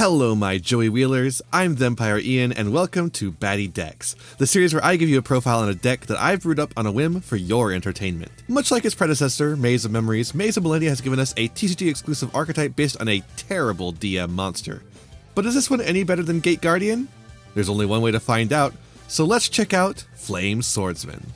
Hello my Joey Wheelers, I'm Thempire Ian and welcome to Batty Decks, the series where I give you a profile on a deck that I've brewed up on a whim for your entertainment. Much like its predecessor, Maze of Memories, Maze of Millennia has given us a TCG exclusive archetype based on a terrible DM monster. But is this one any better than Gate Guardian? There's only one way to find out, so let's check out Flame Swordsman.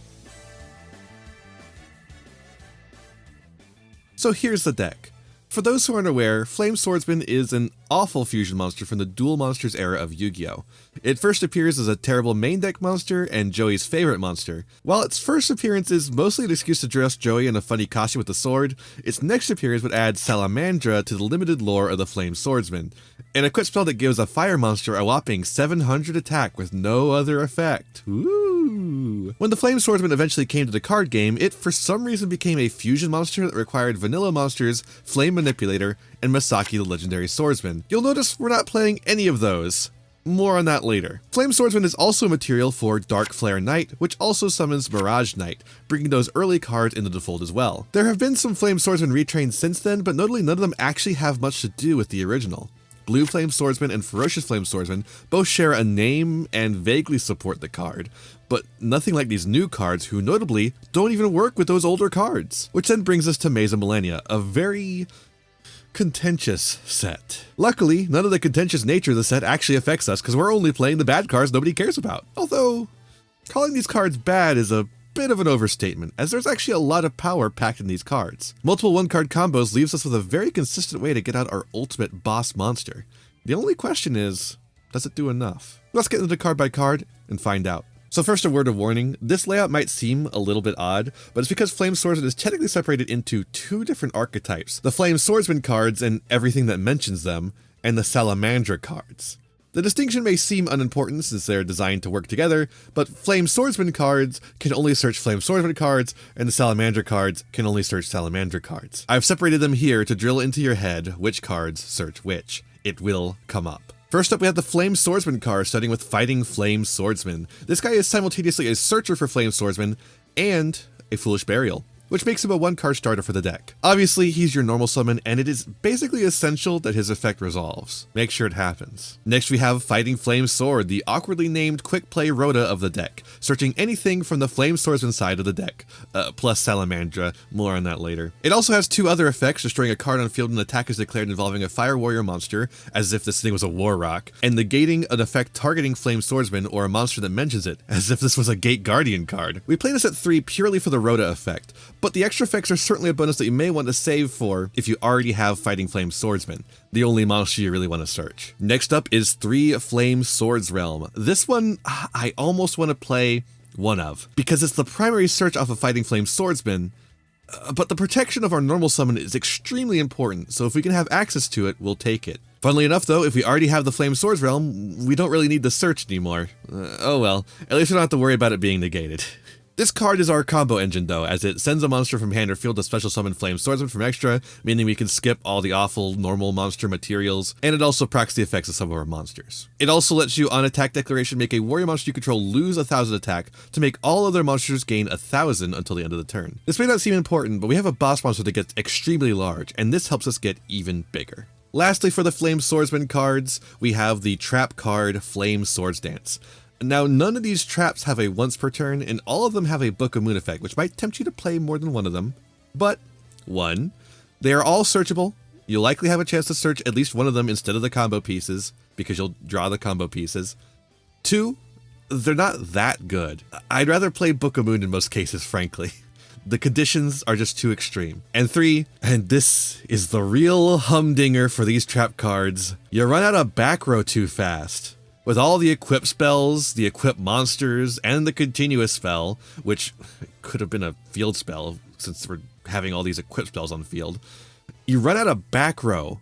So here's the deck. For those who aren't aware, Flame Swordsman is an awful fusion monster from the Duel Monsters era of Yu-Gi-Oh! It first appears as a terrible main deck monster and Joey's favorite monster. While its first appearance is mostly an excuse to dress Joey in a funny costume with a sword, its next appearance would add Salamandra to the limited lore of the Flame Swordsman, an equipped spell that gives a fire monster a whopping 700 attack with no other effect. Ooh. When the Flame Swordsman eventually came to the card game, it for some reason became a fusion monster that required vanilla monsters, Flame Manipulator, and Masaki the Legendary Swordsman. You'll notice we're not playing any of those. More on that later. Flame Swordsman is also material for Dark Flare Knight, which also summons Mirage Knight, bringing those early cards into the fold as well. There have been some Flame Swordsman retrains since then, but notably none of them actually have much to do with the original. Blue Flame Swordsman and Ferocious Flame Swordsman both share a name and vaguely support the card, but nothing like these new cards who notably don't even work with those older cards. Which then brings us to Maze of Millennia, a very contentious set. Luckily, none of the contentious nature of the set actually affects us because we're only playing the bad cards nobody cares about. Although, calling these cards bad is a bit of an overstatement, as there's actually a lot of power packed in these cards. Multiple one-card combos leaves us with a very consistent way to get out our ultimate boss monster. The only question is, does it do enough? Let's get into card by card and find out. So first, a word of warning, this layout might seem a little bit odd, but it's because Flame Swordsman is technically separated into two different archetypes, the Flame Swordsman cards and everything that mentions them, and the Salamandra cards. The distinction may seem unimportant since they're designed to work together, but Flame Swordsman cards can only search Flame Swordsman cards, and the Salamandra cards can only search Salamandra cards. I've separated them here to drill into your head which cards search which. It will come up. First up, we have the Flame Swordsman card, starting with Fighting Flame Swordsman. This guy is simultaneously a searcher for Flame Swordsman and a Foolish Burial, which makes him a one-card starter for the deck. Obviously, he's your normal summon, and it is basically essential that his effect resolves. Make sure it happens. Next, we have Fighting Flame Sword, the awkwardly named quick play Rhoda of the deck, searching anything from the Flame Swordsman side of the deck, plus Salamandra, more on that later. It also has two other effects, destroying a card on field when an attack is declared involving a Fire Warrior monster, as if this thing was a War Rock, and negating an effect targeting Flame Swordsman or a monster that mentions it, as if this was a Gate Guardian card. We play this at 3 purely for the Rhoda effect, but the extra effects are certainly a bonus that you may want to save for if you already have Fighting Flame Swordsman, the only monster you really want to search. Next up is 3 Flame Swords Realm. This one, I almost want to play one of, because it's the primary search off of Fighting Flame Swordsman, but the protection of our normal summon is extremely important, so if we can have access to it, we'll take it. Funnily enough though, if we already have the Flame Swords Realm, we don't really need the search anymore. Oh well, at least we don't have to worry about it being negated. This card is our combo engine though, as it sends a monster from hand or field to special summon Flame Swordsman from extra, meaning we can skip all the awful normal monster materials, and it also procs the effects of some of our monsters. It also lets you on attack declaration make a warrior monster you control lose 1,000 attack to make all other monsters gain 1,000 until the end of the turn. This may not seem important, but we have a boss monster that gets extremely large, and this helps us get even bigger. Lastly, for the Flame Swordsman cards, we have the trap card Flame Swords Dance. Now, none of these traps have a once per turn, and all of them have a Book of Moon effect, which might tempt you to play more than one of them. But, 1, they are all searchable. You'll likely have a chance to search at least one of them instead of the combo pieces, because you'll draw the combo pieces. 2, they're not that good. I'd rather play Book of Moon in most cases, frankly. The conditions are just too extreme. And 3, and this is the real humdinger for these trap cards, you run out of back row too fast. With all the equip spells, the equip monsters, and the continuous spell, which could have been a field spell since we're having all these equip spells on the field, you run out of back row,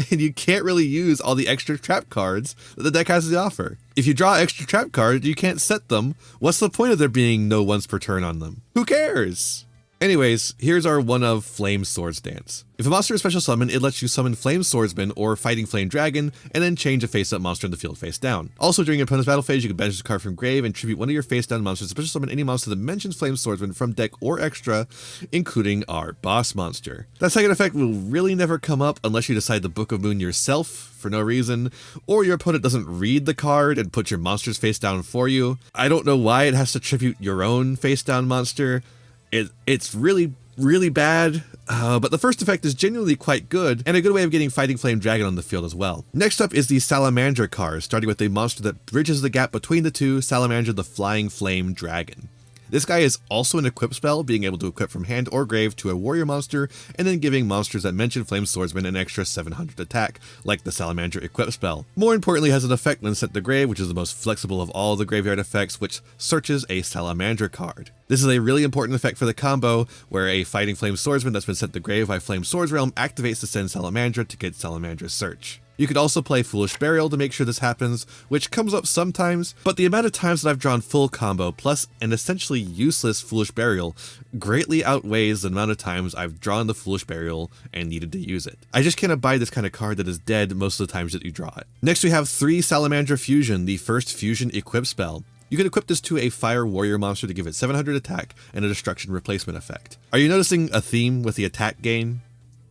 and you can't really use all the extra trap cards that the deck has to offer. If you draw extra trap cards, you can't set them. What's the point of there being no once per turn on them? Who cares? Anyways, here's our one of Flame Swords Dance. If a monster is special summon, it lets you summon Flame Swordsman or Fighting Flame Dragon, and then change a face-up monster in the field face down. Also, during your opponent's battle phase, you can banish a card from grave and tribute one of your face-down monsters to special summon any monster that mentions Flame Swordsman from deck or extra, including our boss monster. That second effect will really never come up unless you decide to Book of Moon yourself for no reason, or your opponent doesn't read the card and put your monster's face down for you. I don't know why it has to tribute your own face-down monster. It's really bad, but the first effect is genuinely quite good, and a good way of getting Fighting Flame Dragon on the field as well. Next up is the Salamandra card, starting with a monster that bridges the gap between the two, Salamandra the Flying Flame Dragon. This guy is also an equip spell, being able to equip from hand or grave to a warrior monster, and then giving monsters that mention Flame Swordsman an extra 700 attack, like the Salamandra equip spell. More importantly, has an effect when sent to grave, which is the most flexible of all the graveyard effects, which searches a Salamandra card. This is a really important effect for the combo, where a Fighting Flame Swordsman that's been sent to grave by Flame Swords Realm activates to send Salamandra to get Salamandra's search. You could also play Foolish Burial to make sure this happens, which comes up sometimes, but the amount of times that I've drawn full combo plus an essentially useless Foolish Burial greatly outweighs the amount of times I've drawn the Foolish Burial and needed to use it. I just can't abide this kind of card that is dead most of the times that you draw it. Next we have 3 Salamandra Fusion, the first fusion equip spell. You can equip this to a Fire Warrior monster to give it 700 attack and a Destruction Replacement effect. Are you noticing a theme with the attack gain?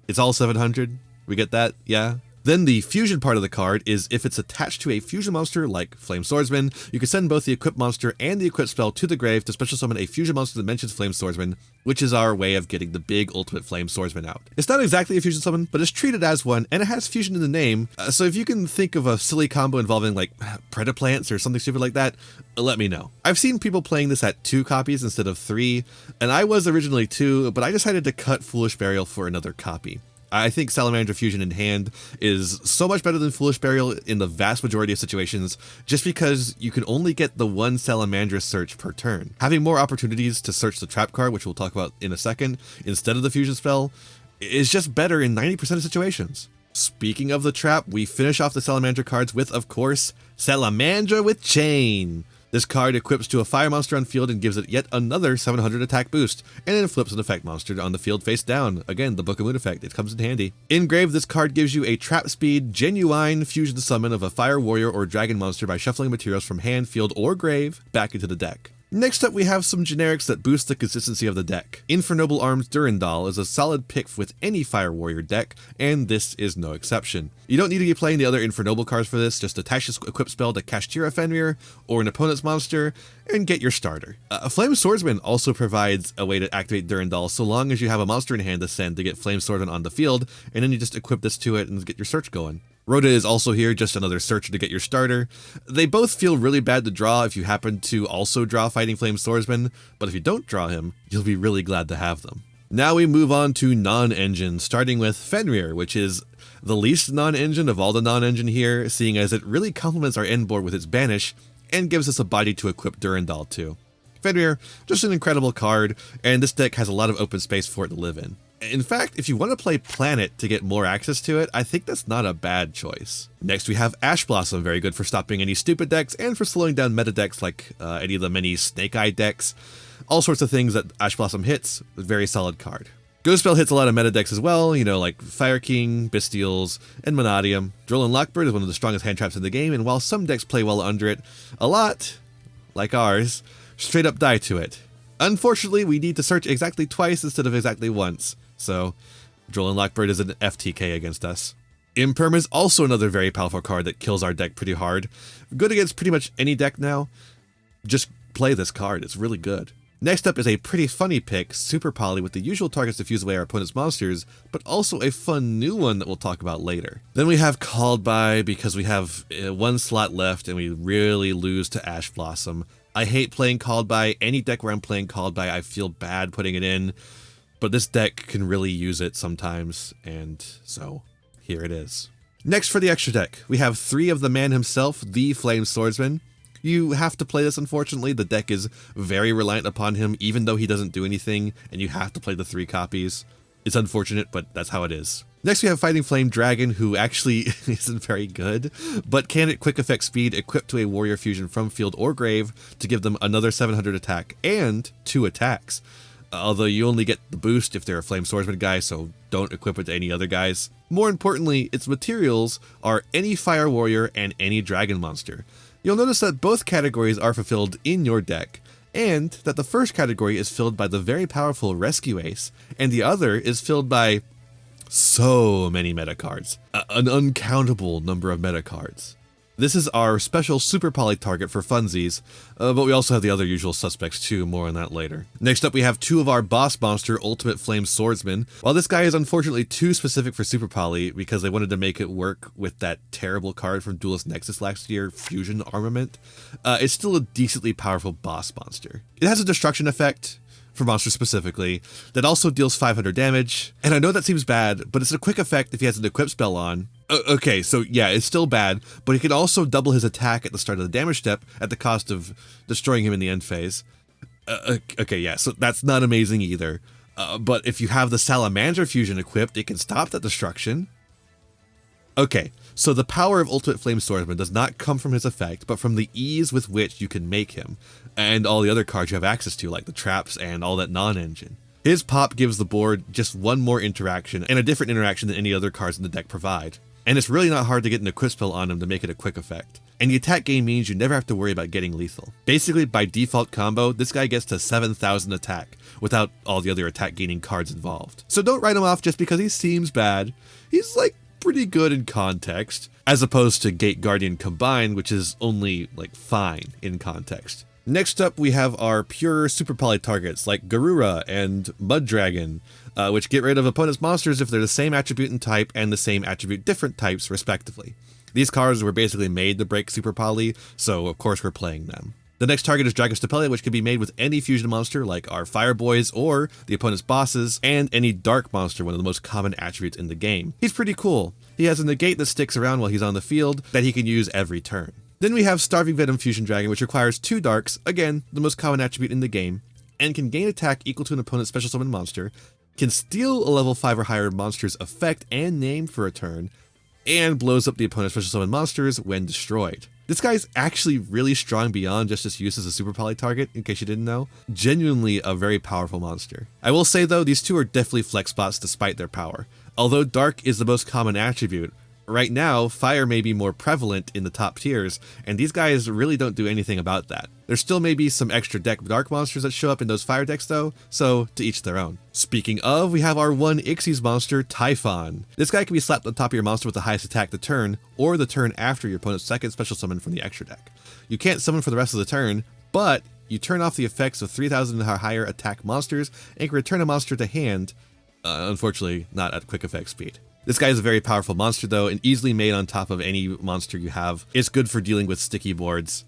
It's all 700? We get that? Yeah? Then the fusion part of the card is if it's attached to a fusion monster like Flame Swordsman, you can send both the equipped monster and the equipped spell to the grave to special summon a fusion monster that mentions Flame Swordsman, which is our way of getting the big ultimate Flame Swordsman out. It's not exactly a fusion summon, but it's treated as one, and it has fusion in the name, so if you can think of a silly combo involving like Predaplants or something stupid like that, let me know. I've seen people playing this at 2 copies instead of 3, and I was originally 2, but I decided to cut Foolish Burial for another copy. I think Salamandra Fusion in hand is so much better than Foolish Burial in the vast majority of situations, just because you can only get the one Salamandra search per turn. Having more opportunities to search the trap card, which we'll talk about in a second, instead of the fusion spell, is just better in 90% of situations. Speaking of the trap, we finish off the Salamandra cards with, of course, Salamandra with Chain. This card equips to a fire monster on field and gives it yet another 700 attack boost, and then flips an effect monster on the field face down. Again, the Book of Moon effect, it comes in handy. In grave, this card gives you a trap speed, genuine fusion summon of a fire warrior or dragon monster by shuffling materials from hand, field, or grave back into the deck. Next up, we have some generics that boost the consistency of the deck. Infernoble Arms Durandal is a solid pick with any Fire Warrior deck, and this is no exception. You don't need to be playing the other Infernoble cards for this, just attach this equip spell to Kashtira Fenrir or an opponent's monster, and get your starter. Flame Swordsman also provides a way to activate Durandal so long as you have a monster in hand to send to get Flame Swordsman on the field, and then you just equip this to it and get your search going. Rhoda is also here, just another searcher to get your starter. They both feel really bad to draw if you happen to also draw Fighting Flame Swordsman, but if you don't draw him, you'll be really glad to have them. Now we move on to non-engine, starting with Fenrir, which is the least non-engine of all the non-engine here, seeing as it really complements our end board with its banish, and gives us a body to equip Durandal to. Fenrir, just an incredible card, and this deck has a lot of open space for it to live in. In fact, if you want to play Planet to get more access to it, I think that's not a bad choice. Next we have Ash Blossom, very good for stopping any stupid decks and for slowing down meta decks like any of the many Snake Eye decks. All sorts of things that Ash Blossom hits, a very solid card. Ghost Spell hits a lot of meta decks as well, you know, like Fire King, Bestials, and Monadium. Drolin Lockbird is one of the strongest hand traps in the game, and while some decks play well under it, a lot, like ours, straight up die to it. Unfortunately, we need to search exactly twice instead of exactly once. So, Drolin Lockbird is an FTK against us. Imperm is also another very powerful card that kills our deck pretty hard. Good against pretty much any deck now. Just play this card, it's really good. Next up is a pretty funny pick, Super Poly, with the usual targets to fuse away our opponent's monsters, but also a fun new one that we'll talk about later. Then we have Called By, because we have 1 slot left and we really lose to Ash Blossom. I hate playing Called By. Any deck where I'm playing Called By, I feel bad putting it in. But this deck can really use it sometimes, and so here it is. Next for the extra deck, we have 3 of the man himself, the Flame Swordsman. You have to play this, unfortunately. The deck is very reliant upon him, even though he doesn't do anything, and you have to play the 3 copies. It's unfortunate, but that's how it is. Next we have Fighting Flame Dragon, who actually isn't very good, but can at quick effect speed equip to a warrior fusion from field or grave to give them another 700 attack and 2 attacks. although you only get the boost if they're a Flame Swordsman guy, so don't equip it to any other guys. More importantly, its materials are any Fire Warrior and any Dragon monster. You'll notice that both categories are fulfilled in your deck, and that the first category is filled by the very powerful Rescue Ace, and the other is filled by so many meta cards. An uncountable number of meta cards. This is our special Super Poly target for funsies, but we also have the other usual suspects too, more on that later. Next up we have two of our boss monster Ultimate Flame Swordsman. While this guy is unfortunately too specific for Super Poly because they wanted to make it work with that terrible card from Duelist Nexus last year, Fusion Armament, it's still a decently powerful boss monster. It has a destruction effect, for monsters specifically, that also deals 500 damage, and I know that seems bad, but it's a quick effect if he has an equip spell on. Okay, so yeah, it's still bad, but he can also double his attack at the start of the damage step at the cost of destroying him in the end phase. Okay, yeah, so that's not amazing either. But if you have the Salamandra fusion equipped, it can stop that destruction. Okay, so the power of Ultimate Flame Swordsman does not come from his effect, but from the ease with which you can make him, and all the other cards you have access to, like the traps and all that non-engine. His pop gives the board just one more interaction, and a different interaction than any other cards in the deck provide. And it's really not hard to get an equip spell on him to make it a quick effect. And the attack gain means you never have to worry about getting lethal. Basically, by default combo, this guy gets to 7,000 attack, without all the other attack gaining cards involved. So don't write him off just because he seems bad. He's like pretty good in context, as opposed to Gate Guardian combined, which is only like fine in context. Next up, we have our pure Super Poly targets like Garura and Mud Dragon, which get rid of opponents' monsters if they're the same attribute and type and the same attribute different types, respectively. These cards were basically made to break Super Poly, so of course we're playing them. The next target is Dragon Stapelia, which can be made with any fusion monster like our Fire Boys or the opponent's bosses, and any Dark monster, one of the most common attributes in the game. He's pretty cool. He has a negate that sticks around while he's on the field that he can use every turn. Then we have Starving Venom Fusion Dragon, which requires 2 Darks, again, the most common attribute in the game, and can gain attack equal to an opponent's special summon monster, can steal a level 5 or higher monster's effect and name for a turn, and blows up the opponent's special summon monsters when destroyed. This guy's actually really strong beyond just its use as a Super Poly target, in case you didn't know. Genuinely a very powerful monster. I will say though, these two are definitely flex spots despite their power. Although Dark is the most common attribute, right now, Fire may be more prevalent in the top tiers, and these guys really don't do anything about that. There still may be some extra deck Dark monsters that show up in those Fire decks though, so to each their own. Speaking of, we have our one Ixies monster, Typhon. This guy can be slapped on top of your monster with the highest attack the turn, or the turn after your opponent's second special summon from the extra deck. You can't summon for the rest of the turn, but you turn off the effects of 3,000 or higher attack monsters and can return a monster to hand, unfortunately not at quick effect speed. This guy is a very powerful monster though, and easily made on top of any monster you have. It's good for dealing with sticky boards.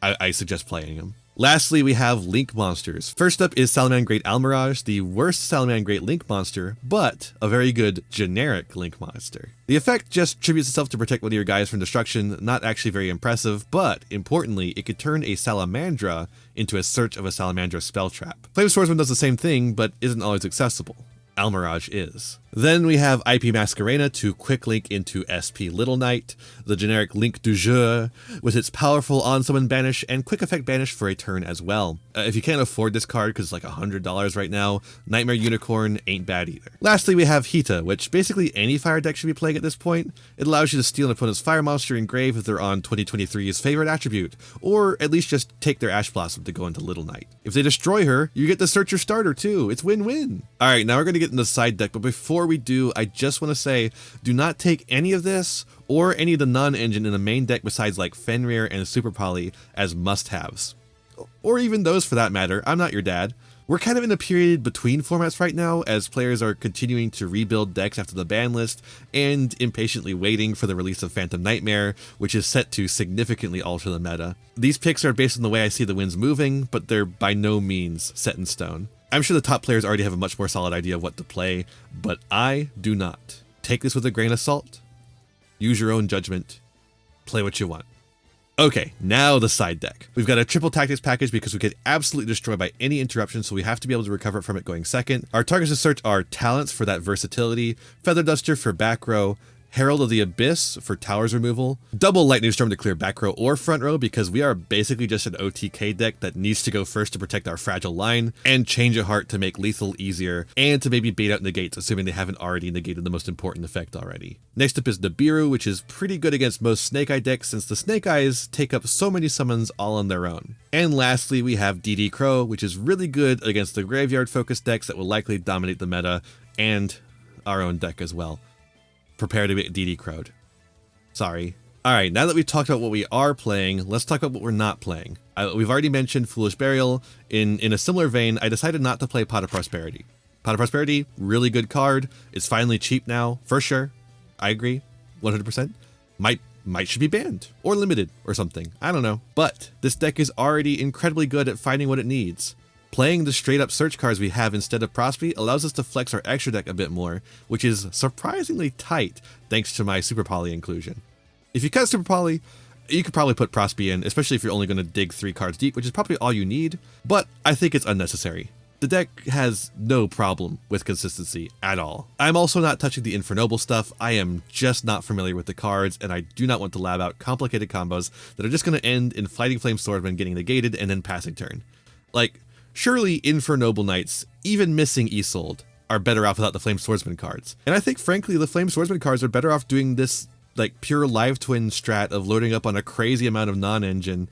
I suggest playing him. Lastly, we have Link monsters. First up is Salamandra Great Almirage, the worst Salamandra Great Link monster, but a very good generic Link monster. The effect just tributes itself to protect one of your guys from destruction, not actually very impressive, but importantly, it could turn a Salamandra into a Search of a Salamandra spell trap. Flame Swordsman does the same thing, but isn't always accessible. Almirage is. Then we have IP Masquerena to quick link into SP Little Knight, the generic Link du Jeu, with its powerful on-summon banish and quick effect banish for a turn as well. If you can't afford this card because it's like $100 right now, Nightmare Unicorn ain't bad either. Lastly, we have Hita, which basically any fire deck should be playing at this point. It allows you to steal an opponent's fire monster in grave if they're on 2023's favorite attribute, or at least just take their Ash Blossom to go into Little Knight. If they destroy her, you get to search your starter too. It's win-win. Alright, now we're going to get into the side deck, but before we do, I just want to say, do not take any of this or any of the non-engine in the main deck besides like Fenrir and Super Poly as must-haves. Or even those for that matter. I'm not your dad. We're kind of in a period between formats right now as players are continuing to rebuild decks after the ban list and impatiently waiting for the release of Phantom Nightmare, which is set to significantly alter the meta. These picks are based on the way I see the winds moving, but they're by no means set in stone. I'm sure the top players already have a much more solid idea of what to play, but I do not. Take this with a grain of salt. Use your own judgment. Play what you want. Okay, now the side deck. We've got a triple tactics package because we get absolutely destroyed by any interruption, so we have to be able to recover from it going second. Our targets to search are talents for that versatility, Feather Duster for back row, Herald of the Abyss for towers removal, double Lightning Storm to clear back row or front row because we are basically just an OTK deck that needs to go first to protect our fragile line, and Change of Heart to make lethal easier, and to maybe bait out negates assuming they haven't already negated the most important effect already. Next up is Nibiru, which is pretty good against most Snake Eye decks since the Snake Eyes take up so many summons all on their own. And lastly, we have DD Crow, which is really good against the graveyard focused decks that will likely dominate the meta, and our own deck as well. Prepare to get DD Crowed. Sorry. Alright, now that we've talked about what we are playing, let's talk about what we're not playing. We've already mentioned Foolish Burial. In a similar vein, I decided not to play Pot of Prosperity. Pot of Prosperity, really good card. It's finally cheap now, for sure. I agree, 100%. Might should be banned, or limited, or something. I don't know. But this deck is already incredibly good at finding what it needs. Playing the straight up search cards we have instead of Prosby allows us to flex our extra deck a bit more, which is surprisingly tight thanks to my Super Poly inclusion. If you cut Super Poly, you could probably put Prosby in, especially if you're only going to dig 3 cards deep, which is probably all you need, but I think it's unnecessary. The deck has no problem with consistency at all. I'm also not touching the Infernoble stuff. I am just not familiar with the cards, and I do not want to lab out complicated combos that are just going to end in Fighting Flame Swordsman getting negated and then passing turn. Like, surely Infernoble Knights, even missing Isolde, are better off without the Flame Swordsman cards. And I think, frankly, the Flame Swordsman cards are better off doing this, like, pure live twin strat of loading up on a crazy amount of non-engine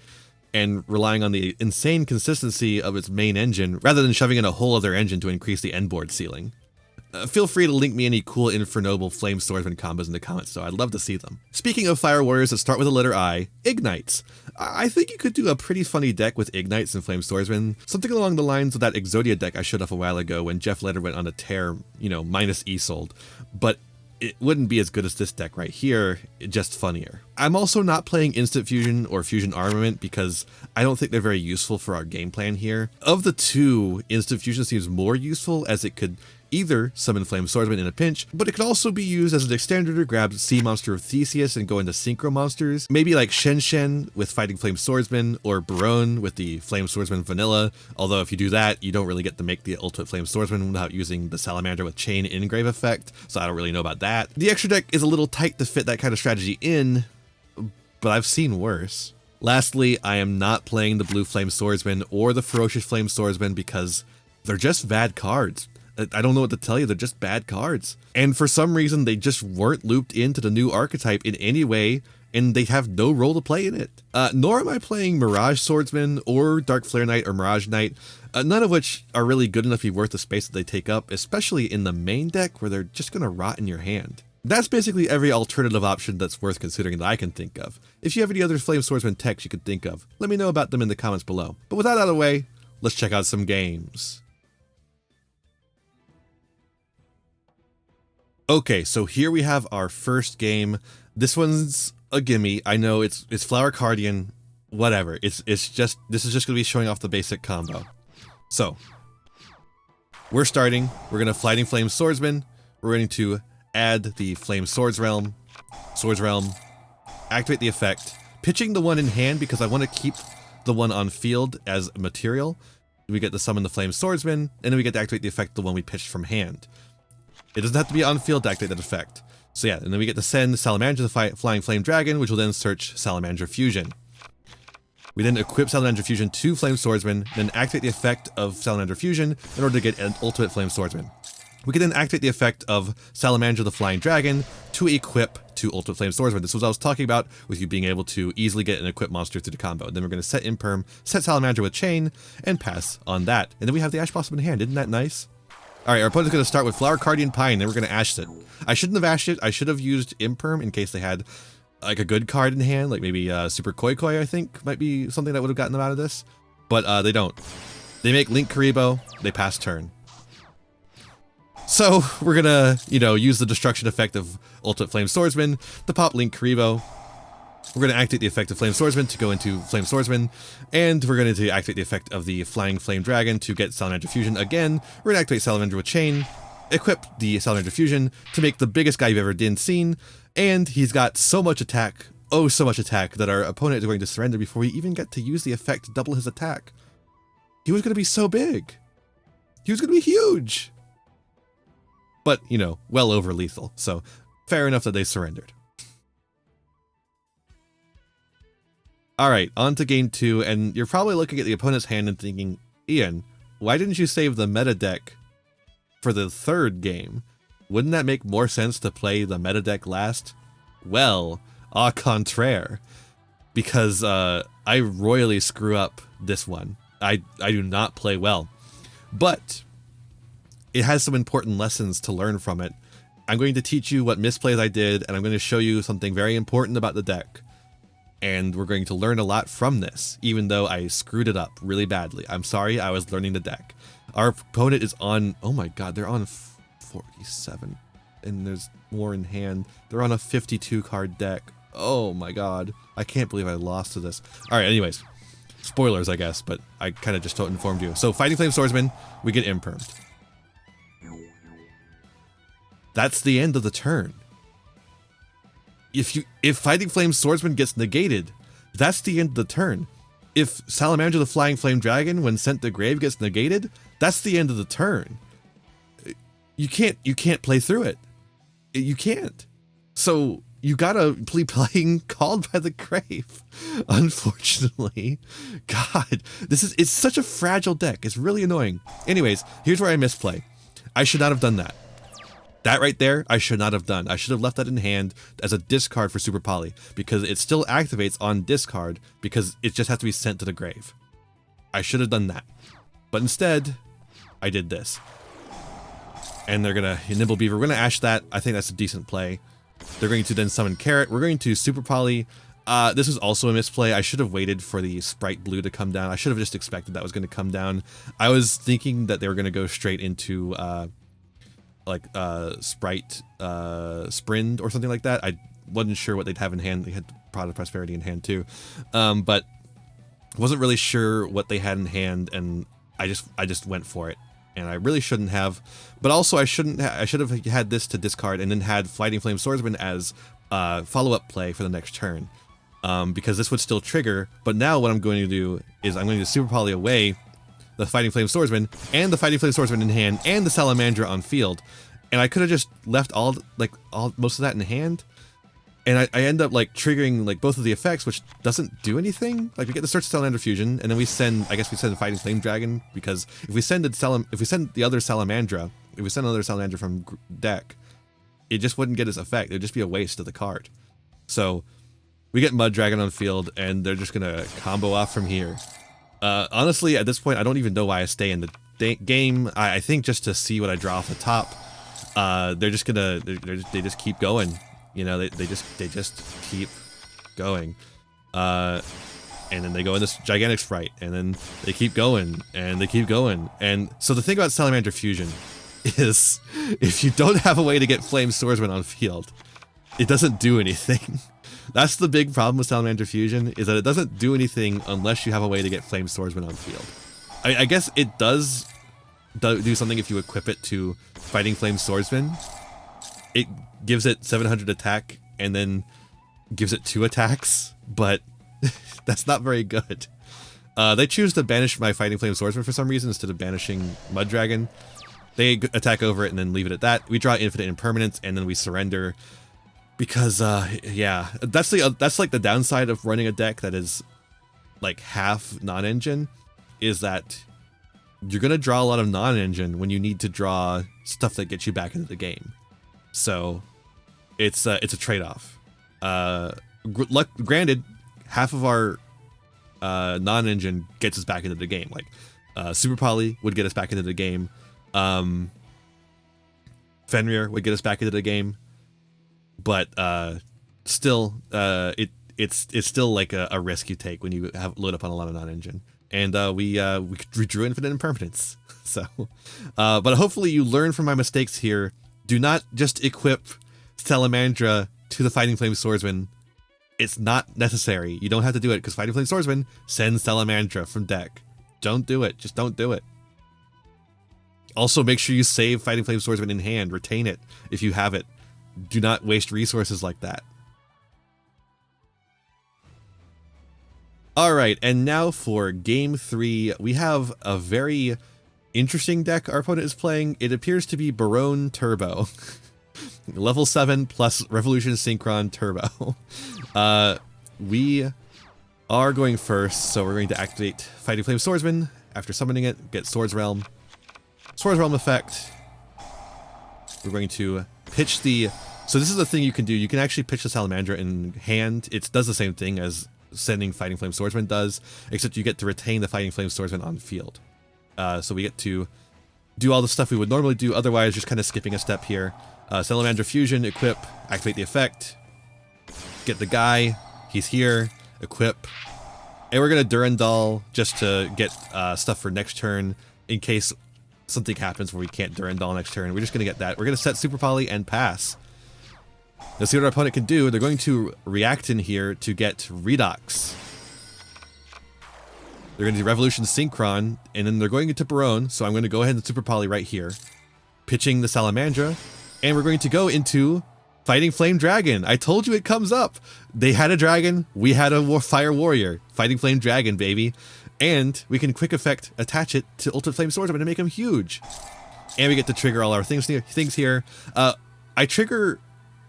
and relying on the insane consistency of its main engine, rather than shoving in a whole other engine to increase the end board ceiling. Feel free to link me any cool Infernoble Flame Swordsman combos in the comments, though. I'd love to see them. Speaking of Fire Warriors that start with the letter I, Ignites. I think you could do a pretty funny deck with Ignites and Flame Swordsman. Something along the lines of that Exodia deck I showed off a while ago when Jeff Leder went on a tear, minus Isolde. But it wouldn't be as good as this deck right here, just funnier. I'm also not playing Instant Fusion or Fusion Armament because I don't think they're very useful for our game plan here. Of the two, Instant Fusion seems more useful as it could either summon Flame Swordsman in a pinch, but it could also be used as an extender to grab Sea Monster of Theseus and go into Synchro monsters. Maybe like Shen Shen with Fighting Flame Swordsman, or Barone with the Flame Swordsman Vanilla, although if you do that, you don't really get to make the Ultimate Flame Swordsman without using the Salamandra with Chain Engrave effect, so I don't really know about that. The extra deck is a little tight to fit that kind of strategy in, but I've seen worse. Lastly, I am not playing the Blue Flame Swordsman or the Ferocious Flame Swordsman because they're just bad cards. I don't know what to tell you, they're just bad cards. And for some reason, they just weren't looped into the new archetype in any way, and they have no role to play in it. Nor am I playing Mirage Swordsman or Dark Flare Knight or Mirage Knight, none of which are really good enough to be worth the space that they take up, especially in the main deck where they're just gonna rot in your hand. That's basically every alternative option that's worth considering that I can think of. If you have any other Flame Swordsman techs you could think of, let me know about them in the comments below. But with that out of the way, let's check out some games. Okay, so here we have our first game. This one's a gimme. I know it's Flower Cardian, whatever. This is just gonna be showing off the basic combo. So we're starting. We're gonna Flighting Flame Swordsman. We're going to add the Flame Swords Realm, activate the effect, pitching the one in hand because I want to keep the one on field as material. We get to summon the Flame Swordsman, and then we get to activate the effect, the one we pitched from hand. It doesn't have to be on field to activate that effect. So yeah, and then we get to send Salamandra the Flying Flame Dragon, which will then search Salamandra Fusion. We then equip Salamandra Fusion to Flame Swordsman, then activate the effect of Salamandra Fusion in order to get an Ultimate Flame Swordsman. We can then activate the effect of Salamandra the Flying Dragon to equip to Ultimate Flame Swordsman. This was what I was talking about with you being able to easily get an equip monster through the combo. Then we're going to set Imperm, set Salamandra with Chain, and pass on that. And then we have the Ash Blossom in hand. Isn't that nice? Alright, our opponent's going to start with Flower Cardian Pine, then we're going to Ashed it. I shouldn't have Ashed it. I should have used Imperm in case they had like a good card in hand, like maybe Super Koi Koi, I think, might be something that would have gotten them out of this. But they don't. They make Link Karibo, they pass turn. So we're gonna, use the destruction effect of Ultimate Flame Swordsman to pop Link Karibo. We're gonna activate the effect of Flame Swordsman to go into Flame Swordsman, and we're going to activate the effect of the Flying Flame Dragon to get Salamandra Fusion again. We're gonna activate Salamandra with Chain, equip the Salamandra Fusion to make the biggest guy you've ever seen, and he's got so much attack, oh so much attack, that our opponent is going to surrender before we even get to use the effect to double his attack. He was gonna be so big. He was gonna be huge. But, well over lethal. So fair enough that they surrendered. Alright, on to game 2, and you're probably looking at the opponent's hand and thinking, Ian, why didn't you save the meta deck for the third game? Wouldn't that make more sense to play the meta deck last? Well, au contraire, because I royally screw up this one. I do not play well, but it has some important lessons to learn from it. I'm going to teach you what misplays I did, and I'm going to show you something very important about the deck. And we're going to learn a lot from this, even though I screwed it up really badly. I'm sorry, I was learning the deck. Our opponent is on, oh my god, they're on 47, and there's more in hand. They're on a 52 card deck. Oh my god, I can't believe I lost to this. Alright, anyways, spoilers I guess, but I kind of just informed you. So Fighting Flame Swordsman, we get impermed. That's the end of the turn. If Fighting Flame Swordsman gets negated, that's the end of the turn. If Salamandra the Flying Flame Dragon, when sent to grave, gets negated, that's the end of the turn. You can't play through it. You can't. So you gotta be playing Called by the Grave. Unfortunately. God, it's such a fragile deck. It's really annoying. Anyways, here's where I misplay. I should not have done that. That right there, I should not have done. I should have left that in hand as a discard for Super Poly, because it still activates on discard, because it just has to be sent to the grave. I should have done that. But instead, I did this. And they're gonna Nimble Beaver. We're gonna Ash that. I think that's a decent play. They're going to then summon Carrot. We're going to Super Poly. This was also a misplay. I should have waited for the Sprite Blue to come down. I should have just expected that was going to come down. I was thinking that they were going to go straight into Sprite Sprind or something like that. I wasn't sure what they'd have in hand. They had Prod of Prosperity in hand too, but wasn't really sure what they had in hand, and I just went for it, and I really shouldn't have. But also I should have had this to discard and then had Fighting Flame Swordsman as follow-up play for the next turn, because this would still trigger. But now what I'm going to do is I'm going to Super Poly away the Fighting Flame Swordsman, and the Fighting Flame Swordsman in hand, and the Salamandra on field. And I could have just left most of that in hand. And I end up like triggering like both of the effects, which doesn't do anything. Like we get the Search Salamandra fusion, and then we send Fighting Flame Dragon, because if we send the other Salamandra, if we send another Salamandra from deck, it just wouldn't get its effect. It would just be a waste of the card. So we get Mud Dragon on field, and they're just gonna combo off from here. Honestly, at this point, I don't even know why I stay in the game. I think just to see what I draw off the top. They're just gonna, they just keep going. You know, they just keep going. And then they go in this gigantic sprite, and then they keep going, and they keep going. And so the thing about Salamandra Fusion is, if you don't have a way to get Flame Swordsman on field, it doesn't do anything. That's the big problem with Salamandra Fusion, is that it doesn't do anything unless you have a way to get Flame Swordsman on field. I guess it does do something if you equip it to Fighting Flame Swordsman. It gives it 700 attack and then gives it 2 attacks, but that's not very good. They choose to banish my Fighting Flame Swordsman for some reason instead of banishing Mud Dragon. They attack over it and then leave it at that. We draw infinite impermanence, and then we surrender. Because, yeah, that's like the downside of running a deck that is like half non-engine, is that you're gonna draw a lot of non-engine when you need to draw stuff that gets you back into the game. So it's a trade-off. Granted, half of our non-engine gets us back into the game. Like Super Poly would get us back into the game. Fenrir would get us back into the game. But still, it's still like a risk you take when you load up on a lot of non-engine. And we drew infinite impermanence. So, but hopefully you learn from my mistakes here. Do not just equip Salamandra to the Fighting Flame Swordsman. It's not necessary. You don't have to do it, because Fighting Flame Swordsman sends Salamandra from deck. Don't do it. Just don't do it. Also, make sure you save Fighting Flame Swordsman in hand. Retain it if you have it. Do not waste resources like that. Alright, and now for game 3, we have a very interesting deck our opponent is playing. It appears to be Barone Turbo. Level 7 plus Revolution Synchron Turbo. We are going first, so we're going to activate Fighting Flame Swordsman. After summoning it, get Swords Realm. Swords Realm effect. We're going to pitch the... So this is the thing you can do. You can actually pitch the Salamandra in hand. It does the same thing as sending Fighting Flame Swordsman does, except you get to retain the Fighting Flame Swordsman on field. So we get to do all the stuff we would normally do, otherwise just kind of skipping a step here. Salamandra Fusion, equip, activate the effect, get the guy, he's here, equip, and we're going to Durandal just to get stuff for next turn in case something happens where we can't Durandal next turn. We're just going to get that. We're going to set Super Poly and pass. Let's see what our opponent can do. They're going to react in here to get Redox. They're going to do Revolution Synchron, and then they're going into Barone, so I'm going to go ahead and Super Poly right here. Pitching the Salamandra, and we're going to go into Fighting Flame Dragon. I told you it comes up. They had a dragon, we had a Fire Warrior. Fighting Flame Dragon, baby. And we can quick effect attach it to Ultimate Flame Swordsman to make him huge. And we get to trigger all our things here. I trigger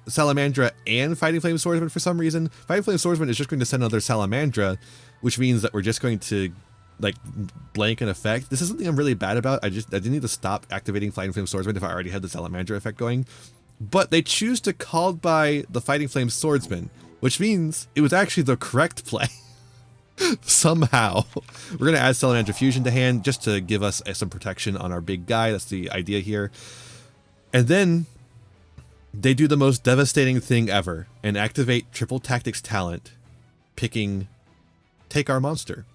Salamandra and Fighting Flame Swordsman for some reason. Fighting Flame Swordsman is just going to send another Salamandra, which means that we're just going to like blank an effect. This is something I'm really bad about. I didn't need to stop activating Fighting Flame Swordsman if I already had the Salamandra effect going. But they choose to call by the Fighting Flame Swordsman, which means it was actually the correct play. Somehow. We're going to add Salamandra Fusion to hand just to give us some protection on our big guy. That's the idea here. And then they do the most devastating thing ever and activate Triple Tactics Talent, picking Take Our Monster.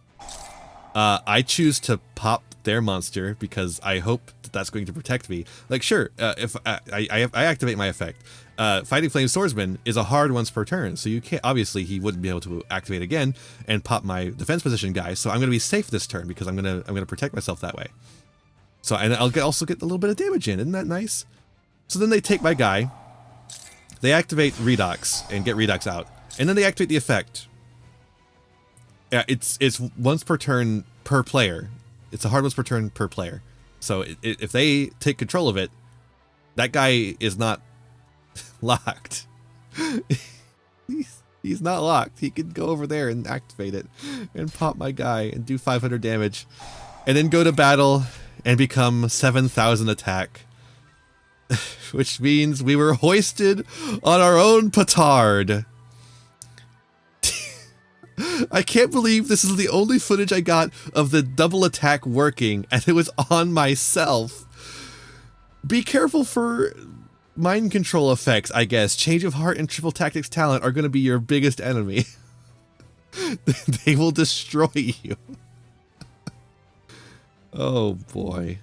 I choose to pop their monster because I hope that that's going to protect me. Like, sure, if I activate my effect. Fighting Flame Swordsman is a hard once per turn, so you can't, obviously he wouldn't be able to activate again and pop my defense position guy, so I'm going to be safe this turn because I'm going to protect myself that way. So, and I'll also get a little bit of damage in, isn't that nice? So then they take my guy, they activate Redox and get Redox out, and then they activate the effect. Yeah, it's once per turn per player. It's a hard once per turn per player. So if they take control of it, that guy is not locked. He's not locked. He can go over there and activate it and pop my guy and do 500 damage and then go to battle and become 7,000 attack. Which means we were hoisted on our own petard. I can't believe this is the only footage I got of the double attack working, and it was on myself. Be careful for mind control effects, I guess. Change of Heart and Triple Tactics Talent are going to be your biggest enemy. They will destroy you. Oh boy.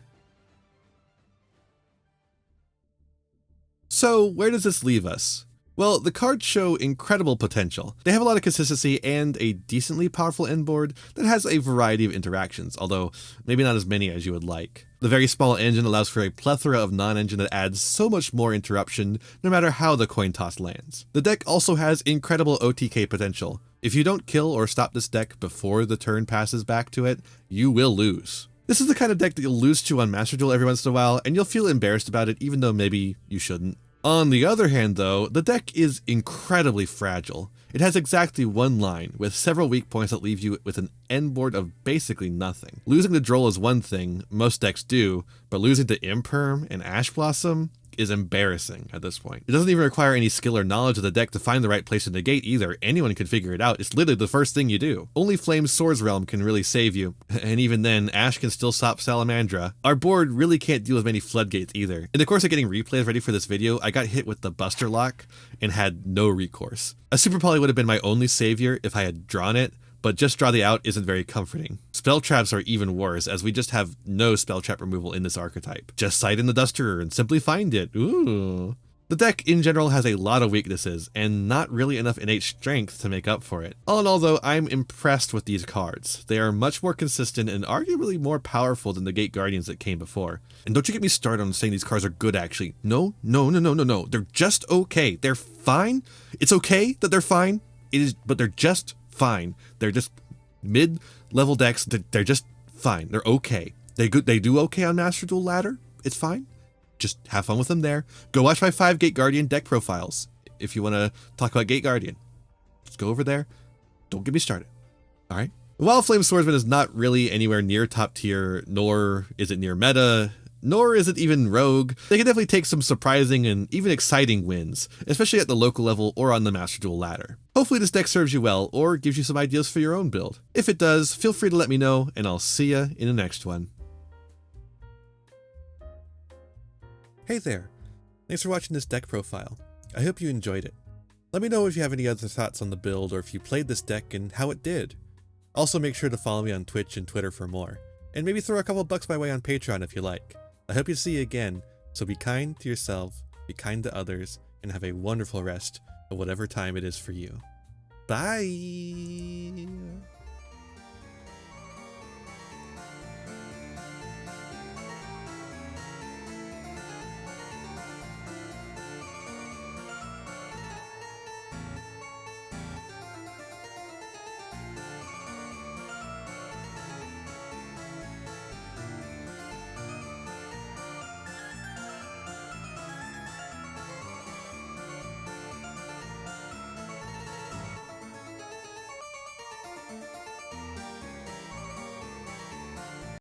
So where does this leave us? Well, the cards show incredible potential. They have a lot of consistency and a decently powerful end board that has a variety of interactions, although maybe not as many as you would like. The very small engine allows for a plethora of non-engine that adds so much more interruption no matter how the coin toss lands. The deck also has incredible OTK potential. If you don't kill or stop this deck before the turn passes back to it, you will lose. This is the kind of deck that you'll lose to on Master Duel every once in a while, and you'll feel embarrassed about it even though maybe you shouldn't. On the other hand though, the deck is incredibly fragile. It has exactly one line, with several weak points that leave you with an end board of basically nothing. Losing to Droll is one thing, most decks do, but losing to Imperm and Ash Blossom is embarrassing at this point. It doesn't even require any skill or knowledge of the deck to find the right place to negate either. Anyone can figure it out. It's literally the first thing you do. Only Flame Swords Realm can really save you, and even then, Ash can still stop Salamandra. Our board really can't deal with many floodgates either. In the course of getting replays ready for this video, I got hit with the Buster Lock and had no recourse. A Super Poly would have been my only savior if I had drawn it, but just draw the out isn't very comforting. Spell traps are even worse, as we just have no spell trap removal in this archetype. Just sight in the Duster and simply find it. Ooh. The deck in general has a lot of weaknesses, and not really enough innate strength to make up for it. All in all though, I'm impressed with these cards. They are much more consistent and arguably more powerful than the Gate Guardians that came before. And don't you get me started on saying these cards are good actually. No. They're just okay. They're fine. It's okay that they're fine. But they're just fine. They're just mid-level decks. They're just fine. They're okay. They do okay on Master Duel ladder. It's fine. just have fun with them there. Go watch my 5 Gate Guardian deck profiles if you want to talk about Gate Guardian. Just go over there. Don't get me started. All right. While Flame Swordsman is not really anywhere near top tier, nor is it near meta, nor is it even rogue, they can definitely take some surprising and even exciting wins, especially at the local level or on the Master Duel ladder. Hopefully this deck serves you well or gives you some ideas for your own build. If it does, feel free to let me know, and I'll see ya in the next one. Hey there. Thanks for watching this deck profile. I hope you enjoyed it. Let me know if you have any other thoughts on the build or if you played this deck and how it did. Also make sure to follow me on Twitch and Twitter for more, and maybe throw a couple bucks my way on Patreon if you like. I hope to see you again, so be kind to yourself, be kind to others, and have a wonderful rest of whatever time it is for you. Bye!